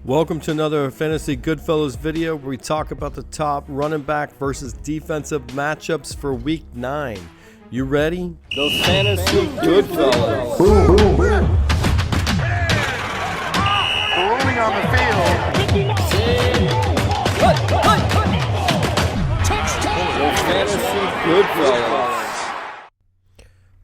Welcome to another Fantasy Goodfellas video where we talk about the top running back versus defensive matchups for Week 9. You ready? The Fantasy Goodfellas. Boom, boom, boom. Rolling on the field. The Fantasy Goodfellas.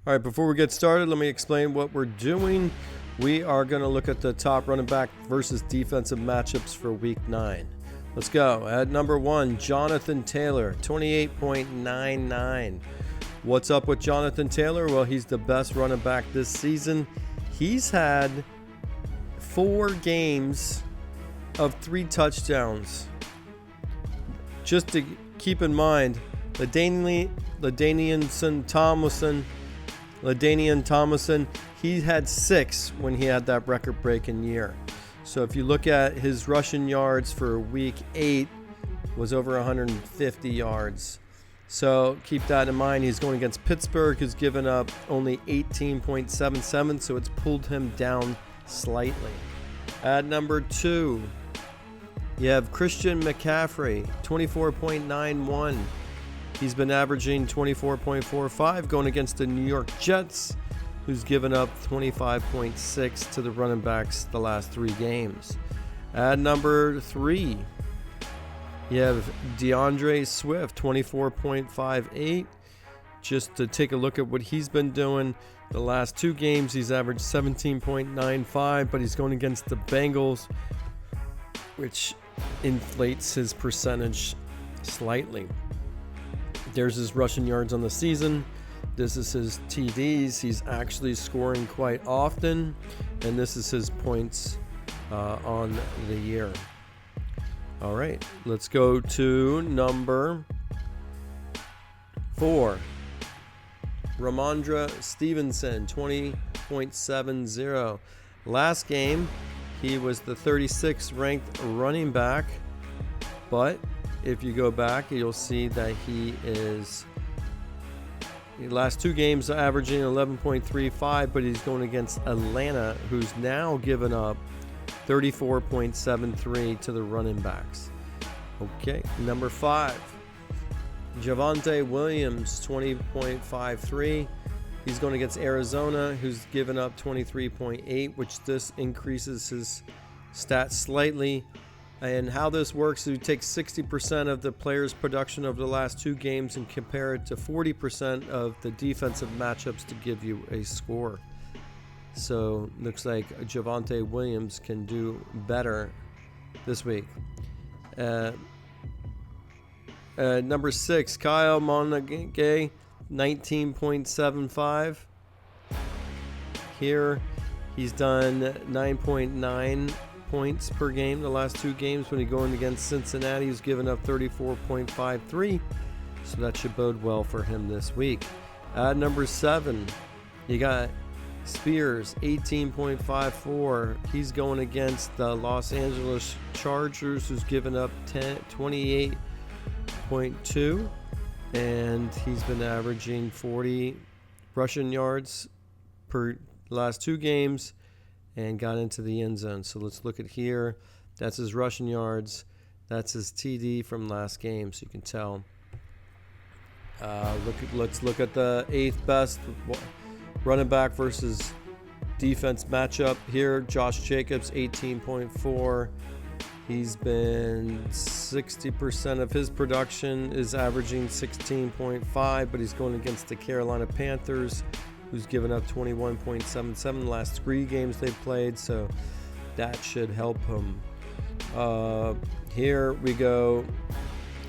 All right, before we get started, let me explain what we're doing. We are going to look at the top running back versus defensive matchups for Week 9. Let's go. At number 1, Jonathan Taylor, 28.99. What's up with Jonathan Taylor? Well, he's the best running back this season. He's had 4 games of 3 touchdowns. Just to keep in mind, LaDainian Tomlinson, he had 6 when he had that record-breaking year. So if you look at his rushing yards for Week 8, was over 150 yards. So keep that in mind. He's going against Pittsburgh, who's given up only 18.77, so it's pulled him down slightly. At number 2, you have Christian McCaffrey, 24.91. He's been averaging 24.45 going against the New York Jets, who's given up 25.6 to the running backs the last 3 games. At number 3, you have DeAndre Swift, 24.58. Just to take a look at what he's been doing, the last 2 games he's averaged 17.95, but he's going against the Bengals, which inflates his percentage slightly. There's his rushing yards on the season. This is his TDs. He's actually scoring quite often. And this is his points on the year. All right, let's go to number 4. Rhamondre Stevenson, 20.70. Last game, he was the 36th ranked running back. But if you go back, you'll see that he is... the last 2 games averaging 11.35, but he's going against Atlanta, who's now given up 34.73 to the running backs. Okay, number 5, Javonte Williams, 20.53. He's going against Arizona, who's given up 23.8, which this increases his stats slightly. And how this works is you take 60% of the player's production of the last 2 games and compare it to 40% of the defensive matchups to give you a score. So looks like Javonte Williams can do better this week. Number 6, Kyle Monangai, 19.75. Here he's done 9.9 points per game the last 2 games when he's going against Cincinnati, who's given up 34.53, so that should bode well for him this week. At number 7, you got Spears, 18.54. He's going against the Los Angeles Chargers, who's given up 28.2, and he's been averaging 40 rushing yards per last 2 games and got into the end zone. So let's look at here. That's his rushing yards. That's his TD from last game, so you can tell. Let's look at the 8th best running back versus defense matchup here. Josh Jacobs, 18.4. He's been 60% of his production is averaging 16.5, but he's going against the Carolina Panthers, who's given up 21.77 the last 3 games they've played, so that should help him. Here we go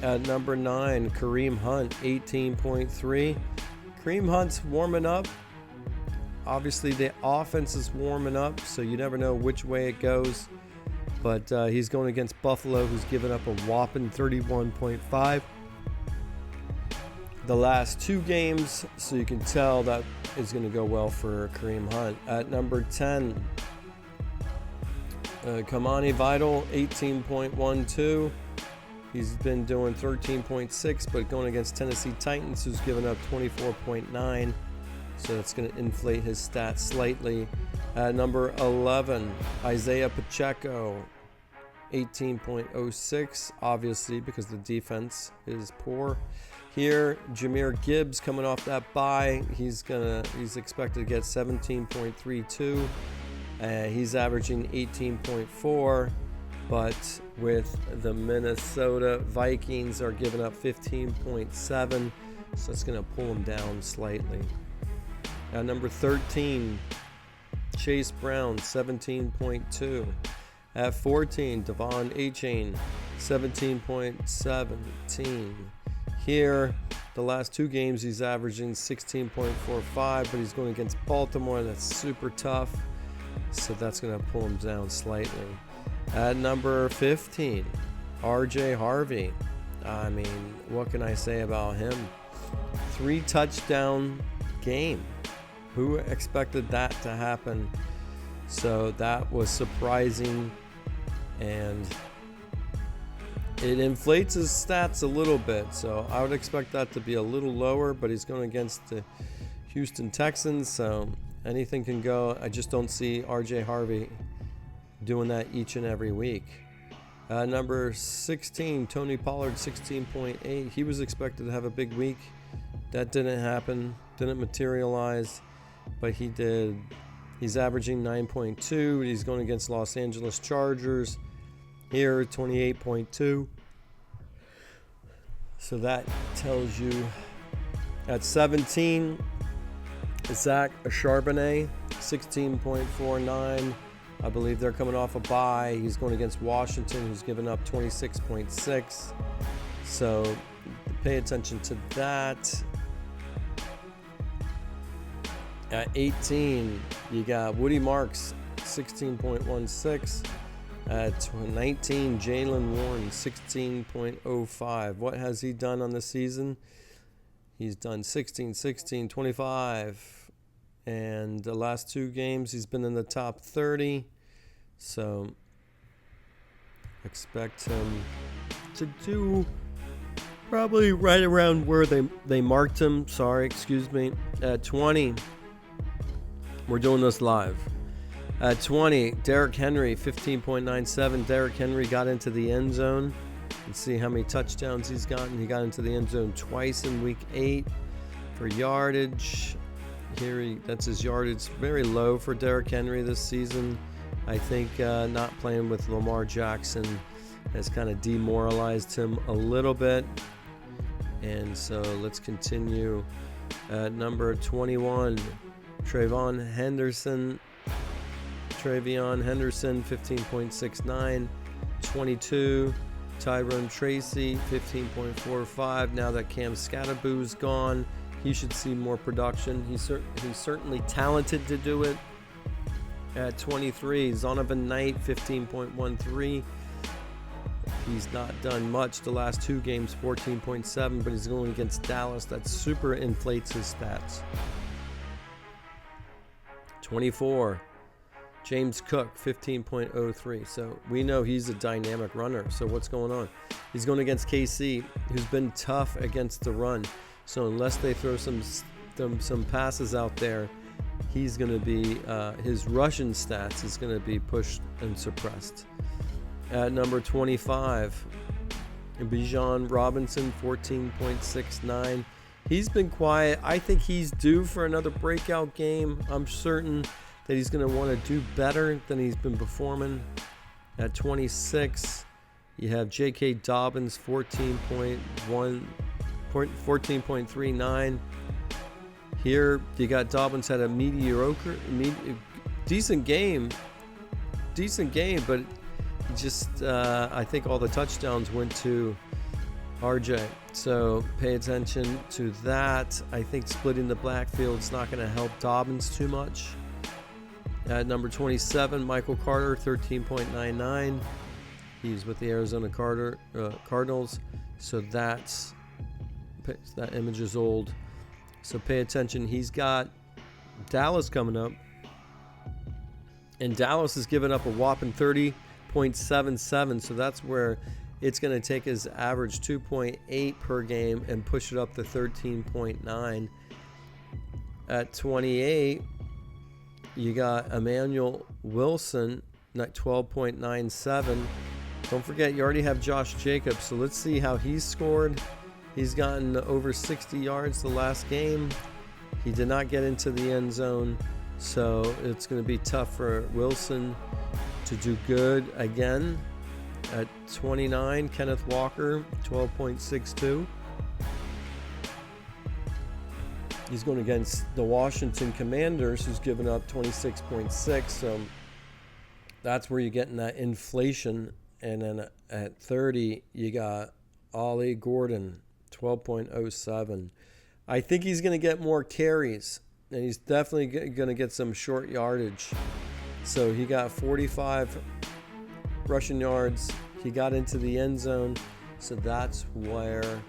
at number 9, Kareem Hunt, 18.3. Kareem Hunt's warming up. Obviously, the offense is warming up, so you never know which way it goes. But he's going against Buffalo, who's given up a whopping 31.5 the last 2 games, so you can tell that is going to go well for Kareem Hunt. At number 10, Kimani Vidal, 18.12. He's been doing 13.6, but going against Tennessee Titans, who's given up 24.9. So that's going to inflate his stats slightly. At number 11, Isiah Pacheco, 18.06, obviously because the defense is poor. Here, Jahmyr Gibbs coming off that bye, he's expected to get 17.32. He's averaging 18.4, but with the Minnesota Vikings are giving up 15.7, so it's going to pull him down slightly. At number 13, Chase Brown, 17.2. At 14, Devon Achane, 17.17. Here, the last two games, he's averaging 16.45, but he's going against Baltimore. That's super tough, so that's going to pull him down slightly. At number 15, RJ Harvey. I mean, what can I say about him? 3 touchdown game. Who expected that to happen? So that was surprising, and it inflates his stats a little bit. So I would expect that to be a little lower, but he's going against the Houston Texans, so anything can go. I just don't see RJ Harvey doing that each and every week. Number 16, Tony Pollard, 16.8. He was expected to have a big week. That didn't happen, didn't materialize, but he did. He's averaging 9.2. He's going against Los Angeles Chargers. Here, 28.2. So that tells you. At 17, Zach Charbonnet, 16.49. I believe they're coming off a bye. He's going against Washington, who's given up 26.6. So pay attention to that. At 18, you got Woody Marks, 16.16. At 19, Jaylen Warren, 16.05. What has he done on the season? He's done 16, 16, 25. And the last 2 games, he's been in the top 30. So expect him to do probably right around where they marked him. At 20. We're doing this live. At 20, Derrick Henry, 15.97. Derrick Henry got into the end zone. Let's see how many touchdowns he's gotten. He got into the end zone twice in week 8 for yardage. Here, that's his yardage. Very low for Derrick Henry this season. I think not playing with Lamar Jackson has kind of demoralized him a little bit. And so let's continue. At number 21, TreVeyon Henderson, 15.69. 22, Tyrone Tracy, 15.45. Now that Cam Scatterboo's gone, he should see more production. He's certainly talented to do it. At 23, Zonovan Knight, 15.13. He's not done much the last 2 games, 14.7, but he's going against Dallas. That super inflates his stats. 24, James Cook, 15.03. So we know he's a dynamic runner. So what's going on? He's going against KC, who's been tough against the run. So unless they throw some passes out there, he's going to be his rushing stats is going to be pushed and suppressed. At number 25, Bijan Robinson, 14.69. He's been quiet. I think he's due for another breakout game. I'm certain that he's going to want to do better than he's been performing. At 26, you have J.K. Dobbins, 14.39. Here, you got Dobbins had a decent game, but just I think all the touchdowns went to RJ. So pay attention to that. I think splitting the backfield is not going to help Dobbins too much. At number 27, Michael Carter, 13.99. He's with the Arizona Cardinals. So that image is old. So pay attention. He's got Dallas coming up. And Dallas has given up a whopping 30.77. So that's where it's going to take his average 2.8 per game and push it up to 13.9. At 28, you got Emmanuel Wilson, 12.97. Don't forget, you already have Josh Jacobs, so let's see how he's scored. He's gotten over 60 yards the last game. He did not get into the end zone, so it's going to be tough for Wilson to do good again. At 29, Kenneth Walker, 12.62. He's going against the Washington Commanders, who's given up 26.6. So that's where you're getting that inflation. And then at 30, you got Ollie Gordon, 12.07. I think he's going to get more carries, and he's definitely going to get some short yardage. So he got 45 rushing yards. He got into the end zone, so that's where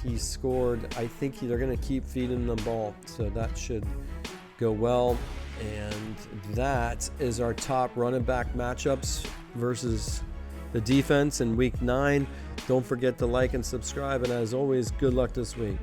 he scored. I think they're going to keep feeding the ball, so that should go well. And that is our top running back matchups versus the defense in Week 9. Don't forget to like and subscribe, and as always, good luck this week.